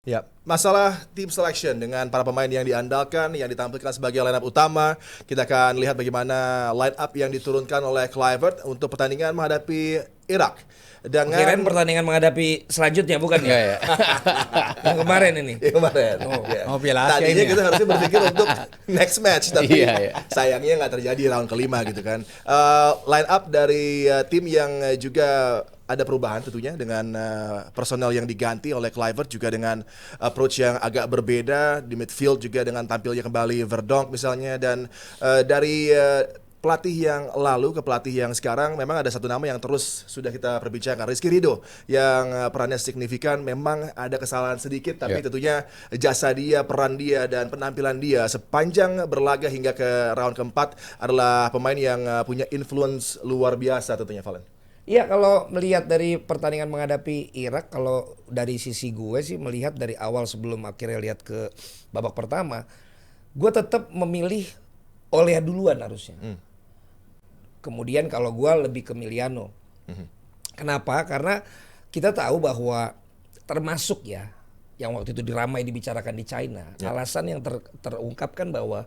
Ya, masalah team selection dengan para pemain yang diandalkan, yang ditampilkan sebagai line up utama, kita akan lihat bagaimana line up yang diturunkan oleh Kluivert untuk pertandingan menghadapi Irak. Kirain Dengan pertandingan menghadapi selanjutnya bukan Enggak ya? ya. Yang kemarin ini. yang kemarin. Oh. Ya. Oh, Piala Asia Tadinya ini ya? kita harusnya berpikir untuk next match, tapi Iya, iya. sayangnya nggak terjadi round kelima gitu kan. Line up dari tim yang juga ada perubahan tentunya dengan personel yang diganti oleh Kluivert, juga dengan approach yang agak berbeda di midfield, juga dengan tampilnya kembali Verdonk misalnya, dan dari pelatih yang lalu ke pelatih yang sekarang memang ada satu nama yang terus sudah kita perbicarakan, Rizky Ridho, yang perannya signifikan. Memang ada kesalahan sedikit, tapi tentunya jasa dia, peran dia, dan penampilan dia sepanjang berlaga hingga ke round keempat adalah pemain yang punya influence luar biasa tentunya, Valen. Iya, kalau melihat dari pertandingan menghadapi Irak, kalau dari sisi gue sih melihat dari awal sebelum akhirnya lihat ke babak pertama, gue tetap memilih Oleh duluan harusnya. Kemudian kalau gue lebih ke Miliano. Kenapa? Karena kita tahu bahwa termasuk ya yang waktu itu diramai dibicarakan di China, alasan yang terungkapkan bahwa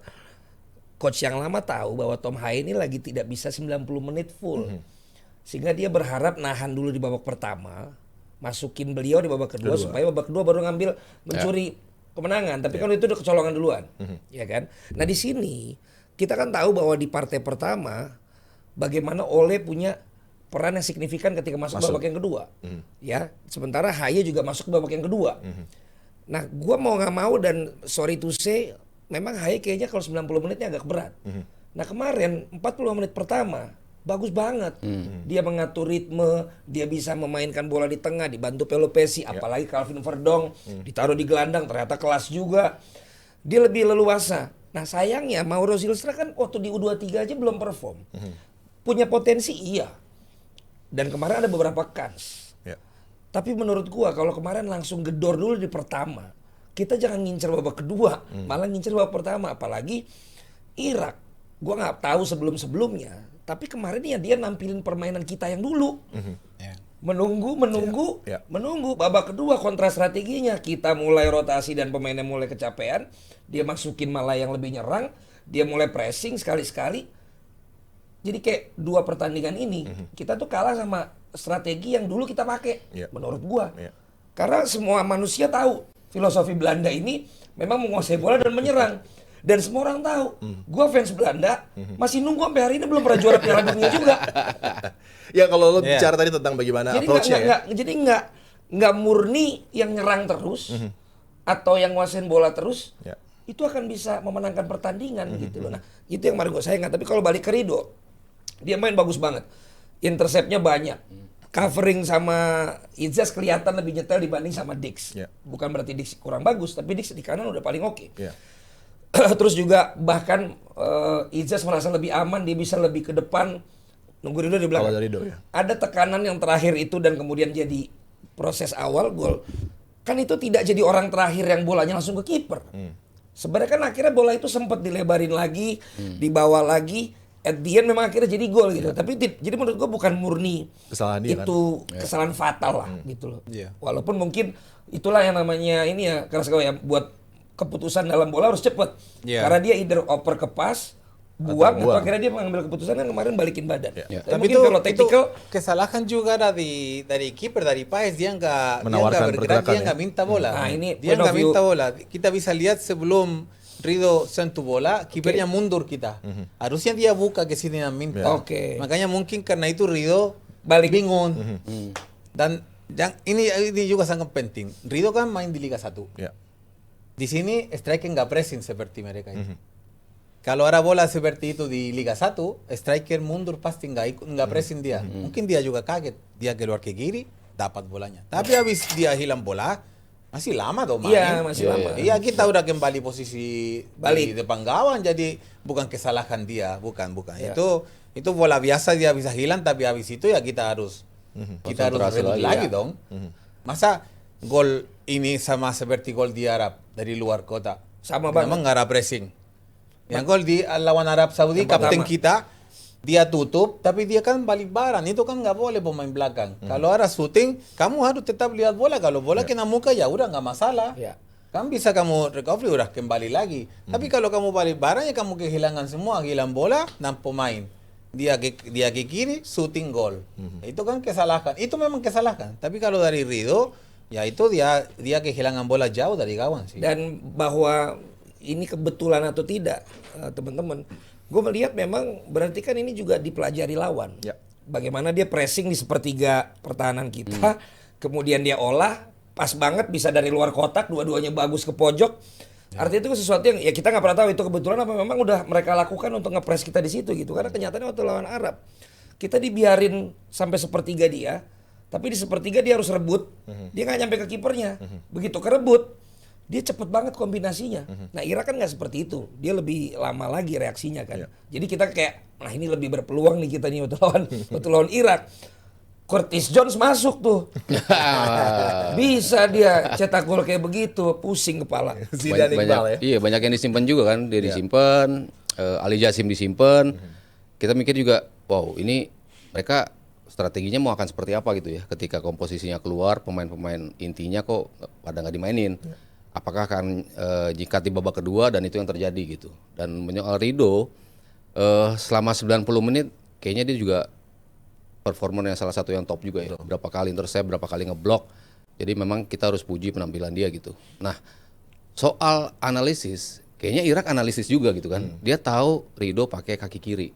coach yang lama tahu bahwa Tom Haye ini lagi tidak bisa 90 menit full. Sehingga dia berharap nahan dulu di babak pertama, masukin beliau di babak kedua supaya babak kedua baru ngambil mencuri kemenangan. Tapi kalau itu udah kecolongan duluan, ya kan? Nah di sini kita kan tahu bahwa di partai pertama bagaimana Ole punya peran yang signifikan ketika masuk babak yang kedua, ya. Sementara Haye juga masuk ke babak yang kedua. Nah, gua mau nggak mau dan sorry to say, memang Haye kayaknya kalau 90 menitnya agak berat. Nah kemarin 40 menit pertama bagus banget. Dia mengatur ritme, dia bisa memainkan bola di tengah, dibantu Pelopesi, apalagi Calvin Verdong ditaruh di gelandang, ternyata kelas juga. Dia lebih leluasa. Nah sayangnya Mauro Zylstra kan waktu di U23 aja belum perform. Punya potensi iya. Dan kemarin ada beberapa kans. Tapi menurut gua kalau kemarin langsung gedor dulu di pertama, kita jangan ngincer babak kedua, malah ngincer babak pertama. Apalagi Irak, gua nggak tahu sebelum-sebelumnya. Tapi kemarin ya dia nampilin permainan kita yang dulu. Menunggu. Babak kedua kontra strateginya. Kita mulai rotasi dan pemainnya mulai kecapean. Dia masukin malah yang lebih nyerang. Dia mulai pressing sekali-sekali. Jadi kayak dua pertandingan ini, kita tuh kalah sama strategi yang dulu kita pakai. Menurut gua. Karena semua manusia tahu filosofi Belanda ini memang menguasai bola dan menyerang. Dan semua orang tahu, gua fans Belanda masih nunggu sampai hari ini belum pernah juara Piala Dunia juga. Ya kalau lo bicara tadi tentang bagaimana Jadi approach-nya jadi nggak murni yang nyerang terus atau yang nguasain bola terus, itu akan bisa memenangkan pertandingan gitu loh. Nah itu yang kemarin gue sayang. Tapi kalau balik ke Ridho, dia main bagus banget, interceptnya banyak, covering sama Izas kelihatan lebih nyetel dibanding sama Dix. Bukan berarti Dix kurang bagus, tapi Dix di kanan udah paling oke. Terus juga bahkan Izas merasa lebih aman, dia bisa lebih ke depan, nunggu Ridho di belakang. Ada tekanan yang terakhir itu dan kemudian jadi proses awal gol. Kan itu tidak jadi orang terakhir yang bolanya langsung ke kiper. Sebenarnya kan akhirnya bola itu sempat dilebarin lagi, dibawa lagi. At the end memang akhirnya jadi gol gitu. Tapi jadi menurut gua bukan murni kesalahan dia, itu kesalahan fatal lah gitu loh. Walaupun mungkin itulah yang namanya ini ya keras ya, buat keputusan dalam bola harus cepat. Karena dia either oper ke pas, buang atau akhirnya dia mengambil keputusan yang kemarin balikin badan. Tapi itu kalau tactical kesalahan juga dari kiper, dari Paes, dia nggak bergerak, dia nggak minta bola. Nah, ini dia nggak minta bola. Kita bisa lihat sebelum Ridho sentuh bola, kipernya mundur kita. Harusnya dia buka ke sini dan minta. Makanya mungkin karena itu Ridho balik bingung. Dan ini juga sangat penting. Ridho kan main di Liga 1. Di sini striker nggak pressing seperti mereka itu. Kalau ada bola seperti itu di Liga 1, striker mundur pasti nggak pressing dia. Mungkin dia juga kaget. Dia keluar ke kiri, dapat bolanya. Tapi habis dia hilang bola, masih lama dong main. Iya, masih lama. Iya, kita udah kembali posisi di depan gawang, jadi bukan kesalahan dia, bukan. Itu bola biasa dia bisa hilang, tapi habis itu ya kita harus rebut lagi dong. Masa gol ini sama seperti gol di Arab dari luar kota. Sama banget. Memang nggak ada pressing. Yang gol di lawan Arab Saudi, kapten kita dia tutup, tapi dia kan balik barang. Itu kan nggak boleh pemain belakang. Kalau ada shooting, kamu harus tetap lihat bola. Kalau bola kena muka ya udah nggak masalah. Kan bisa kamu recovery udah kembali lagi. Tapi kalau kamu balik barang ya kamu kehilangan semua, kehilangan bola dan pemain. Dia ke kiri, shooting goal. Itu kan kesalahan. Itu memang kesalahan. Tapi kalau dari Rido, ya itu dia kehilangan bola jauh dari kawan sih. Dan bahwa ini kebetulan atau tidak, teman-teman, gue melihat memang berarti kan ini juga dipelajari lawan. Bagaimana dia pressing di sepertiga pertahanan kita, kemudian dia olah pas banget bisa dari luar kotak, dua-duanya bagus ke pojok. Artinya itu sesuatu yang ya kita nggak pernah tahu itu kebetulan apa memang udah mereka lakukan untuk ngepres kita di situ gitu. Karena kenyataannya waktu lawan Arab kita dibiarin sampai sepertiga dia, tapi di sepertiga dia harus rebut. Dia nggak nyampe ke kipernya. Begitu kerebut, dia cepet banget kombinasinya. Nah Irak kan nggak seperti itu. Dia lebih lama lagi reaksinya kan. Jadi kita kayak, nah ini lebih berpeluang nih kita nih waktu lawan Irak. Curtis Jones masuk tuh. Bisa dia cetak gol kayak begitu, pusing kepala. Iya, banyak yang disimpan juga kan. Dia disimpan, Ali Jasim disimpan. Kita mikir juga, wow, ini mereka strateginya mau akan seperti apa gitu ya. Ketika komposisinya keluar, pemain-pemain intinya kok pada nggak dimainin. Apakah akan jika di babak kedua dan itu yang terjadi gitu. Dan menyoal Rido, selama 90 menit kayaknya dia juga performer yang salah satu yang top juga ya. Berapa kali intercept, berapa kali ngeblok. Jadi memang kita harus puji penampilan dia gitu. Nah, soal analisis, kayaknya Irak analisis juga gitu kan. Dia tahu Rido pakai kaki kiri.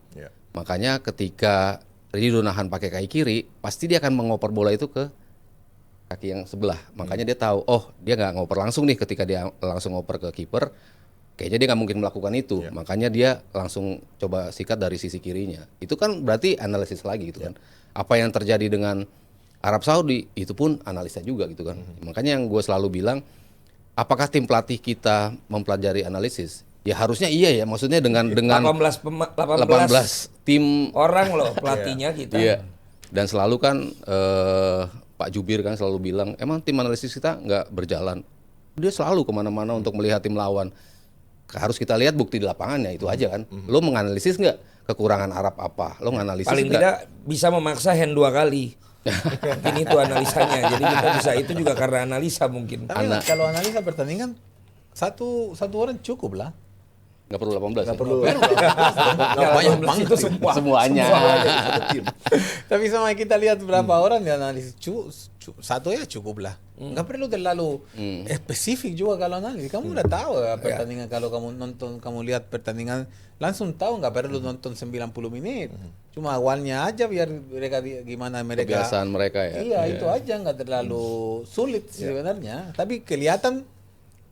Makanya ketika Rido nahan pakai kaki kiri, pasti dia akan mengoper bola itu ke kaki yang sebelah. Makanya dia tahu, oh dia nggak ngoper langsung nih ketika dia langsung ngoper ke kiper. Kayaknya dia nggak mungkin melakukan itu. Makanya dia langsung coba sikat dari sisi kirinya. Itu kan berarti analisis lagi gitu kan. Apa yang terjadi dengan Arab Saudi itu pun analisa juga gitu kan. Makanya yang gue selalu bilang, apakah tim pelatih kita mempelajari analisis? Ya harusnya iya ya. Maksudnya dengan 18 tim orang loh pelatihnya kita. Iya. Dan selalu kan Pak Jubir kan selalu bilang, emang tim analisis kita nggak berjalan. Dia selalu kemana-mana untuk melihat tim lawan. Harus kita lihat bukti di lapangannya itu aja kan. Lo menganalisis nggak kekurangan Arab apa? Lo menganalisis paling tidak bisa memaksa hand 2 kali. Mungkin itu analisanya. Jadi kita bisa itu juga karena analisa mungkin. Tapi kalau analisa pertandingan satu orang cukup lah. Nggak perlu 18. Nggak perlu. Banyak banget itu semua. Semuanya. Tapi sama kita lihat berapa orang di analisis satu ya cukup lah. Nggak perlu terlalu spesifik juga kalau analisis. Kamu udah tahu ya pertandingan kalau kamu nonton, kamu lihat pertandingan langsung tahu, nggak perlu nonton 90 menit. Cuma awalnya aja biar mereka gimana mereka. Kebiasaan mereka ya. Iya itu aja nggak terlalu sulit sebenarnya. Tapi kelihatan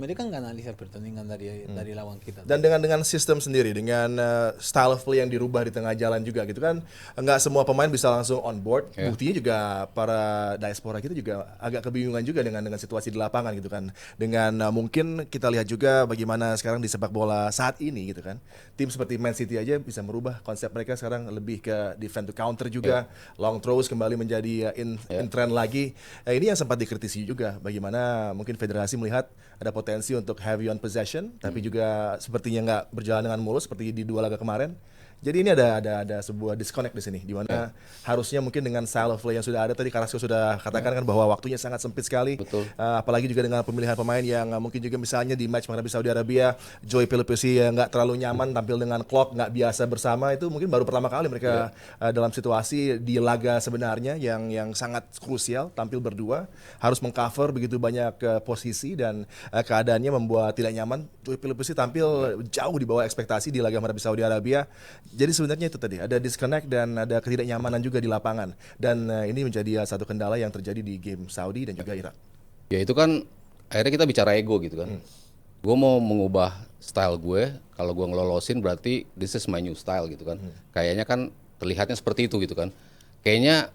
mereka nggak analisa pertandingan dari lawan kita. Dan dengan sistem sendiri, dengan style of play yang dirubah di tengah jalan juga gitu kan, nggak semua pemain bisa langsung on board. Buktinya juga para diaspora kita juga agak kebingungan juga dengan situasi di lapangan gitu kan. Dengan mungkin kita lihat juga bagaimana sekarang di sepak bola saat ini gitu kan, tim seperti Man City aja bisa merubah konsep mereka sekarang lebih ke defend to counter juga, long throws kembali menjadi in trend lagi. Ini yang sempat dikritisi juga, bagaimana mungkin federasi melihat ada potensi untuk heavy on possession, tapi juga sepertinya nggak berjalan dengan mulus seperti di 2 laga kemarin. Jadi ini ada sebuah disconnect di sini, di mana harusnya mungkin dengan style of play yang sudah ada tadi Carrasco sudah katakan kan bahwa waktunya sangat sempit sekali. Apalagi juga dengan pemilihan pemain yang mungkin juga misalnya di match menghadapi Saudi Arabia, Joy Pelupesi yang nggak terlalu nyaman tampil dengan clock nggak biasa bersama, itu mungkin baru pertama kali mereka dalam situasi di laga sebenarnya yang sangat krusial tampil berdua, harus mengcover begitu banyak posisi dan keadaannya membuat tidak nyaman. Joy Pelupesi tampil jauh di bawah ekspektasi di laga menghadapi Saudi Arabia. Jadi sebenarnya itu tadi ada disconnect dan ada ketidaknyamanan juga di lapangan, dan ini menjadi satu kendala yang terjadi di game Saudi dan juga Irak. Ya itu kan akhirnya kita bicara ego gitu kan. Gue mau mengubah style gue, kalau gue ngelolosin berarti this is my new style gitu kan. Kayaknya kan terlihatnya seperti itu gitu kan. Kayaknya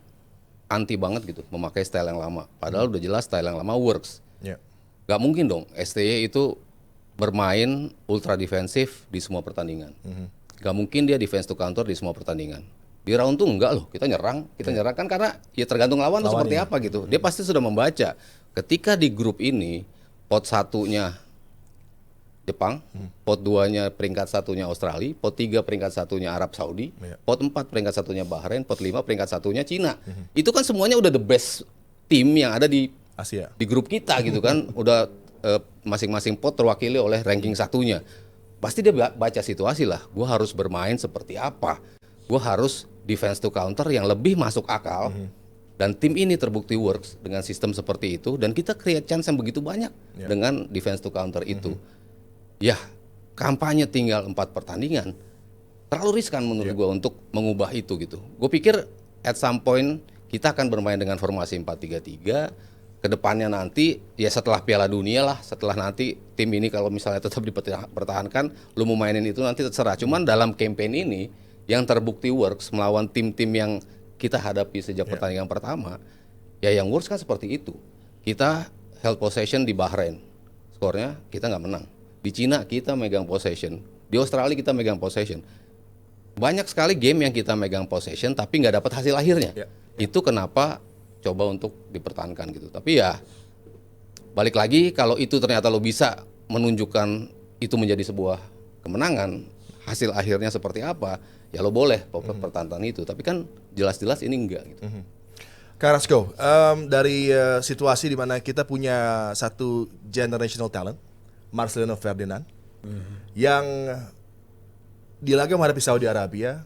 anti banget gitu memakai style yang lama. Padahal udah jelas style yang lama works. Gak mungkin dong STY itu bermain ultra defensif di semua pertandingan. Gak mungkin dia defense to counter di semua pertandingan. Di round tuh enggak loh, kita nyerang kan karena ya tergantung lawan seperti apa gitu. Dia pasti sudah membaca. Ketika di grup ini pot satunya Jepang, pot 2-nya peringkat 1-nya Australia, pot 3 peringkat 1-nya Arab Saudi, pot 4 peringkat 1-nya Bahrain, pot 5 peringkat 1-nya Cina. Itu kan semuanya udah the best tim yang ada di Asia. Di grup kita gitu kan. Udah masing-masing pot terwakili oleh ranking 1-nya. Pasti dia baca situasi lah. Gue harus bermain seperti apa? Gue harus defense to counter yang lebih masuk akal. Dan tim ini terbukti works dengan sistem seperti itu. Dan kita create chance yang begitu banyak dengan defense to counter itu. Ya, kampanye tinggal 4 pertandingan. Terlalu riskan menurut gue untuk mengubah itu gitu. Gue pikir at some point kita akan bermain dengan formasi 4-3-3. Kedepannya nanti ya setelah Piala Dunia lah, setelah nanti tim ini kalau misalnya tetap dipertahankan, lu mau mainin itu nanti terserah. Cuman dalam campaign ini yang terbukti works melawan tim-tim yang kita hadapi sejak pertandingan pertama, ya yang works kan seperti itu. Kita held possession di Bahrain, skornya kita nggak menang. Di Cina kita megang possession, di Australia kita megang possession. Banyak sekali game yang kita megang possession tapi nggak dapat hasil akhirnya. Itu kenapa coba untuk dipertahankan gitu. Tapi ya balik lagi kalau itu ternyata lo bisa menunjukkan itu menjadi sebuah kemenangan, hasil akhirnya seperti apa, ya lo boleh pertahankan itu. Tapi kan jelas-jelas ini enggak gitu. Carrasco, dari situasi di mana kita punya satu generational talent, Marcelino Ferdinand, yang di laga menghadapi Saudi Arabia,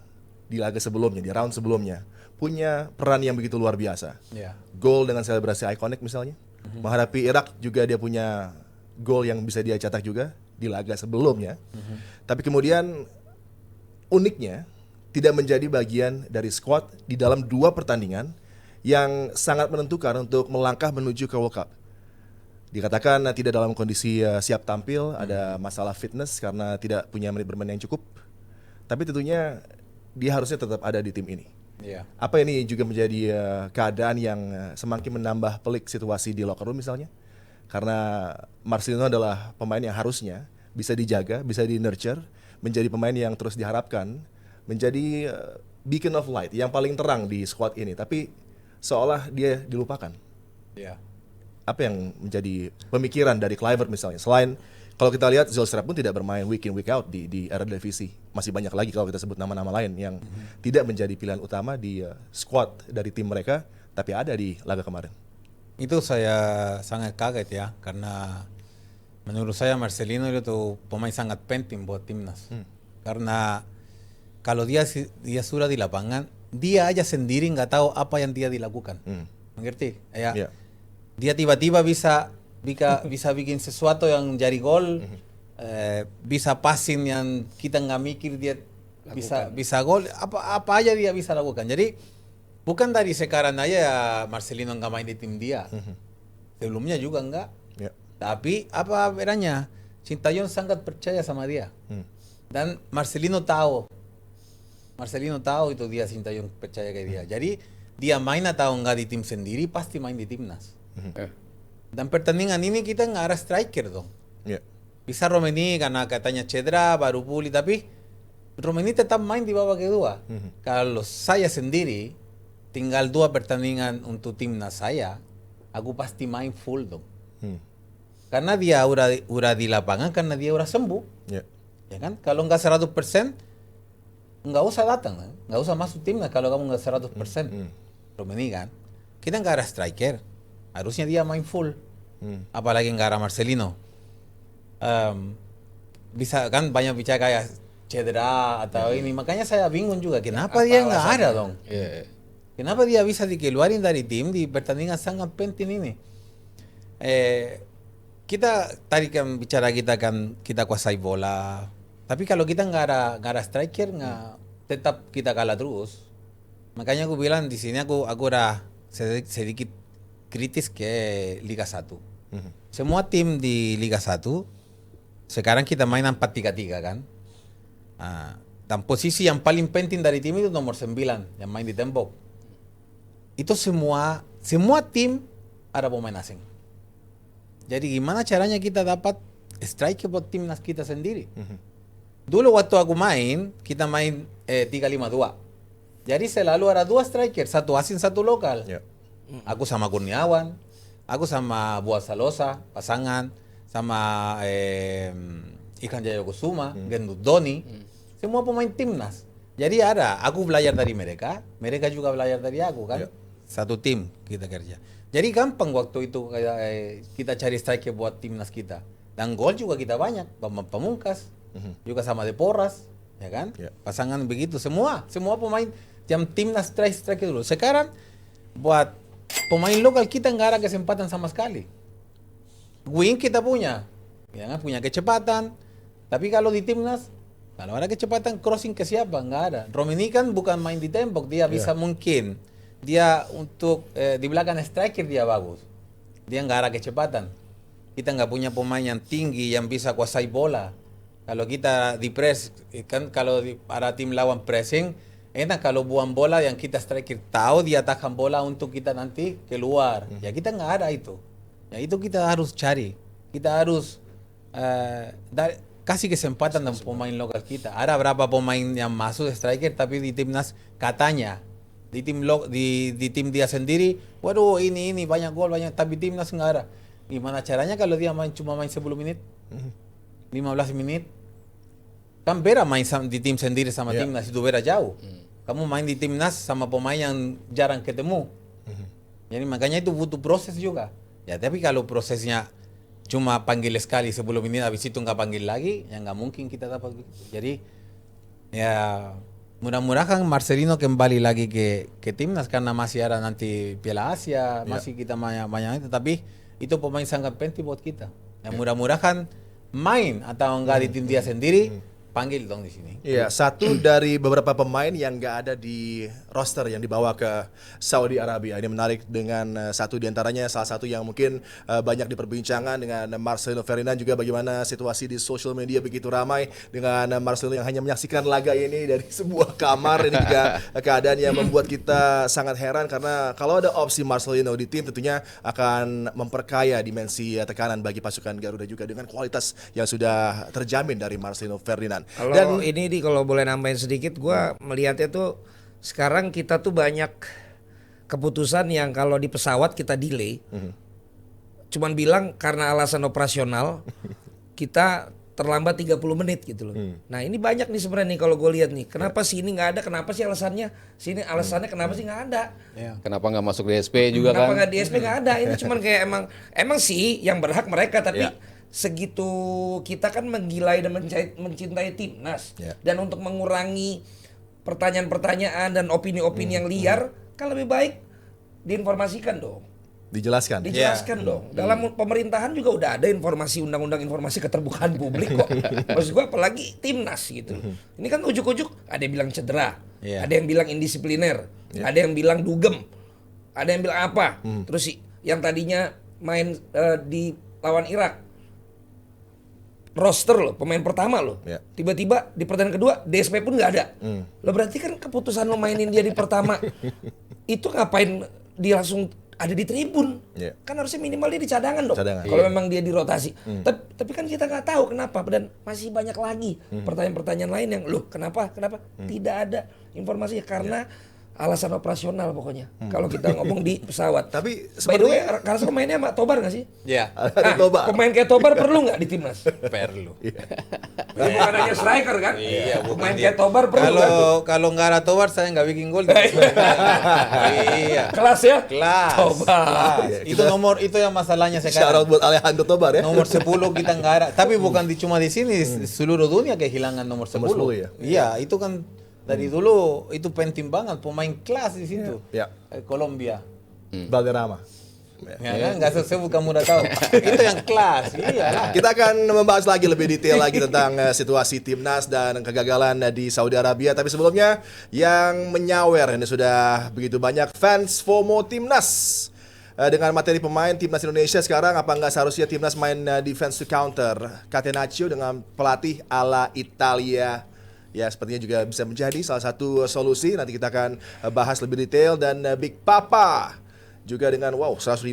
di laga sebelumnya, di round sebelumnya, punya peran yang begitu luar biasa. Gol dengan selebrasi ikonik misalnya. Menghadapi Irak juga dia punya gol yang bisa dia cetak juga di laga sebelumnya. Tapi kemudian uniknya tidak menjadi bagian dari squad di dalam 2 pertandingan yang sangat menentukan untuk melangkah menuju ke World Cup. Dikatakan tidak dalam kondisi siap tampil, ada masalah fitness karena tidak punya menit bermain yang cukup. Tapi tentunya dia harusnya tetap ada di tim ini. Apa ini juga menjadi keadaan yang semakin menambah pelik situasi di locker room misalnya? Karena Marcelino adalah pemain yang harusnya bisa dijaga, bisa di-nurture, menjadi pemain yang terus diharapkan menjadi beacon of light, yang paling terang di squad ini. Tapi seolah dia dilupakan. Apa yang menjadi pemikiran dari Kluivert misalnya? Selain kalau kita lihat Zylstra pun tidak bermain week in week out di Eredivisie. Masih banyak lagi kalau kita sebut nama-nama lain yang tidak menjadi pilihan utama di squad dari tim mereka, tapi ada di laga kemarin. Itu saya sangat kaget ya, karena menurut saya Marcelino itu pemain sangat penting buat timnas. Karena kalau dia sudah di lapangan, dia aja sendiri nggak tahu apa yang dia dilakukan. Mengerti? Ya. Dia tiba-tiba bisa bikin sesuatu yang jadi gol, bisa passing yang kita nggak mikir dia bisa gol, apa aja dia bisa lakukan. Jadi bukan dari sekarang aja ya Marcelino nggak main di tim dia, sebelumnya juga nggak. Tapi apa bedanya? Sintayong sangat percaya sama dia, dan Marcelino tahu itu dia Sintayong percaya ke dia. Jadi dia main atau nggak di tim sendiri pasti main di timnas. Dan pertandingan ini kita nggak ada striker dong. Bisa Romeni karena katanya cedera baru pulih, tapi Romeni tetap main di babak kedua. Kalau saya sendiri tinggal 2 pertandingan untuk timnas saya, aku pasti main full dong. Karena dia udah di lapangan, karena dia udah sembuh. Ya kan? Kalau nggak 100%, nggak usah datang, nggak usah masuk timnas kalau kamu nggak 100%. Romeni kan, kita nggak ada striker. Harusnya dia main full, apalagi nggak ada Marcelino. Bisa kan banyak bicara kayak cedera atau ini, makanya saya bingung juga kenapa dia nggak ada dong. Kenapa dia bisa dikeluarin dari tim di pertandingan sangat penting ini? Kita tadi kan bicara kita kuasai bola, tapi kalau kita nggak ada striker, tetap kita kalah terus. Makanya aku bilang di sini aku udah sedikit kritis ke Liga 1. Semua tim di Liga 1 sekarang kita main 4-3-3 kan. Dan posisi yang paling penting dari tim itu nomor 9 yang main di tembok. Itu semua tim ada pemain asing. Jadi gimana caranya kita dapat striker buat timnas kita sendiri? Dulu waktu aku main, kita main 3-5-2. Jadi selalu ada 2 striker, 1 asing, 1 lokal. Aku sama Kurniawan, aku sama Buat Salosa, pasangan, sama Ikan Jaya Kusuma, Gendut Doni, semua pemain timnas. Jadi aku belajar dari mereka, mereka juga belajar dari aku kan. Satu tim kita kerja. Jadi gampang waktu itu kita cari striker buat timnas kita. Dan gol juga kita banyak, Bambang Pamungkas, juga sama Deporras, ya kan? Pasangan begitu semua pemain yang timnas striker dulu. Sekarang buat pemain lokal kita nggak ada kesempatan sama sekali. Wing kita punya, ya kan? Punya kecepatan. Tapi kalau di timnas, kalau ada kecepatan crossing ke siapa? Nggak ada. Romini kan bukan main di tembok, dia bisa mungkin. Dia untuk di belakang striker dia bagus. Dia nggak ada kecepatan. Kita nggak punya pemain yang tinggi yang bisa kuasai bola. Kalau kita di press, kan kalau ada tim lawan pressing, enak kalau buang bola yang kita striker tahu dia tahan bola untuk kita nanti keluar. Ya kita nggak ada itu. Ya itu kita harus cari. Kita harus kasih kesempatan dengan pemain lokal kita. Ada berapa pemain yang masuk striker tapi di timnas katanya di tim dia sendiri, waduh ini banyak gol banyak, tapi timnas nggak ada. Gimana caranya kalau dia cuma main 10 menit, 15 menit? Kan beda main di tim sendiri sama timnas, itu beda jauh. Kamu main di timnas sama pemain yang jarang ketemu. Jadi makanya itu butuh proses juga. Ya tapi kalau prosesnya cuma panggil sekali 10 menit habis itu nggak panggil lagi, ya nggak mungkin kita dapat begitu. Jadi ya mudah-mudahan Marcelino kembali lagi ke timnas karena masih ada nanti Piala Asia, masih kita banyak itu, tapi itu pemain sangat penting buat kita. Ya mudah-mudahan main atau enggak di tim dia sendiri, panggil dong di sini. Iya, satu dari beberapa pemain yang nggak ada di roster yang dibawa ke Saudi Arabia. Ini menarik dengan satu diantaranya, salah satu yang mungkin banyak diperbincangan dengan Marcelino Ferdinand, juga bagaimana situasi di social media begitu ramai dengan Marcelino yang hanya menyaksikan laga ini dari sebuah kamar. Ini juga keadaan yang membuat kita sangat heran karena kalau ada opsi Marcelino di tim tentunya akan memperkaya dimensi tekanan bagi pasukan Garuda juga dengan kualitas yang sudah terjamin dari Marcelino Ferdinand. Kalau kalau boleh nambahin sedikit, gue melihatnya tuh sekarang kita tuh banyak keputusan yang kalau di pesawat kita delay, cuman bilang karena alasan operasional kita terlambat 30 menit gitu loh. Nah ini banyak nih sebenarnya nih kalau gue lihat nih, kenapa sih ini nggak ada, kenapa sih alasannya, sini alasannya kenapa sih nggak ada? Kenapa nggak masuk DSP juga kenapa kan? Kenapa nggak DSP nggak ada? Ini cuman kayak emang sih yang berhak mereka, tapi segitu kita kan menggilai dan mencintai timnas, dan untuk mengurangi pertanyaan-pertanyaan dan opini-opini yang liar, kan lebih baik diinformasikan dong. Dijelaskan dong. Dalam pemerintahan juga udah ada informasi, undang-undang informasi keterbukaan publik kok. Maksud gua apalagi timnas gitu. Ini kan ujuk-ujuk ada yang bilang cedera, ada yang bilang indisipliner, ada yang bilang dugem, ada yang bilang apa. Terus yang tadinya main di lawan Irak, roster loh, pemain pertama loh. Tiba-tiba di pertandingan kedua DSP pun nggak ada. Lo berarti kan keputusan lo mainin dia di pertama itu ngapain dia langsung ada di tribun? Kan harusnya minimal dia di cadangan dong. Kalau memang dia dirotasi. Tapi kan kita nggak tahu kenapa, dan masih banyak lagi pertanyaan-pertanyaan lain yang loh kenapa tidak ada informasinya karena alasan operasional pokoknya. Kalau kita ngomong di pesawat. Tapi by the way, Carlson mainnya sama Tobar nggak sih? Iya. Tobar. Pemain kayak Tobar perlu nggak di timnas? Perlu. Bukan hanya striker kan? Iya, pemain kayak Tobar perlu kan? Kalau nggak ada Tobar saya nggak bikin gol. Iya. Kelas ya? Kelas. Tobar. Itu yang masalahnya sekarang. Shout out buat Alejandro Tobar ya. Nomor 10 kita nggak ada. Tapi bukan cuma di sini, seluruh dunia kehilangan nomor 10. Nomor 10 ya. Iya, itu kan dari dulu itu penting banget, pemain kelas di situ. Kolombia. Valderrama. Ya kan, nggak sebut kamu udah tahu. Itu yang kelas. Iya. Kita akan membahas lagi lebih detail lagi tentang situasi timnas dan kegagalan di Saudi Arabia. Tapi sebelumnya yang menyawer ini sudah begitu banyak fans FOMO timnas. Dengan materi pemain timnas Indonesia sekarang, apa nggak seharusnya timnas main defense to counter Catenaccio dengan pelatih ala Italia? Ya sepertinya juga bisa menjadi salah satu solusi. Nanti kita akan bahas lebih detail. Dan Big Papa juga dengan 100.000.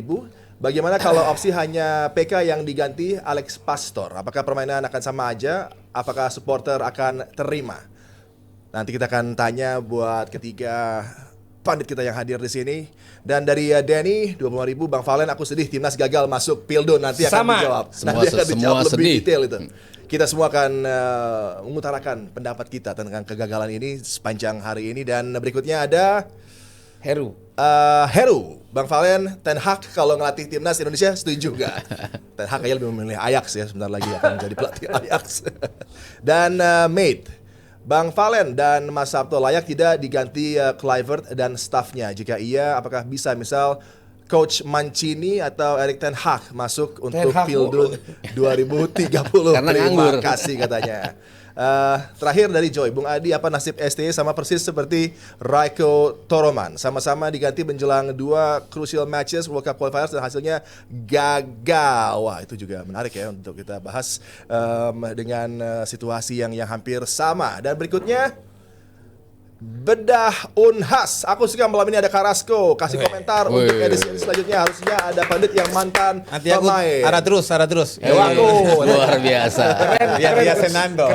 Bagaimana kalau opsi hanya PK yang diganti Alex Pastor? Apakah permainan akan sama aja? Apakah supporter akan terima? Nanti kita akan tanya buat ketiga pandit kita yang hadir di sini. Dan dari Denny 25.000, Bang Valen aku sedih timnas gagal masuk Pildo, nanti akan Sama. dijawab. Semua- Nanti akan semua dijawab lebih sedih. detail itu. Kita semua akan mengutarakan pendapat kita tentang kegagalan ini sepanjang hari ini. Dan berikutnya ada Heru. Heru, Bang Valen, Ten Hag kalau ngelatih timnas Indonesia setuju nggak? Ten Hag kayaknya lebih memilih Ajax ya, sebentar lagi akan menjadi pelatih Ajax. Dan Mate, Bang Valen dan Mas Sabto layak tidak diganti Kluivert dan staffnya? Jika iya, apakah bisa misal Coach Mancini atau Erik Ten Hag masuk untuk Hag Pildo 2030? Karena Terima nganggur. kasih katanya. Terakhir dari Joy, Bung Adi, apa nasib STY sama persis seperti Raiko Toroman? Sama-sama diganti menjelang 2 crucial matches World Cup qualifiers dan hasilnya gagal. Wah, itu juga menarik ya untuk kita bahas dengan situasi yang hampir sama. Dan berikutnya Bedah Unhas. Aku suka malam ini ada Carrasco. Kasih komentar untuk edisi selanjutnya. Harusnya ada pandit yang mantan Nanti aku pemain. arah terus. Yo, aku. Luar biasa. Biar dia senando.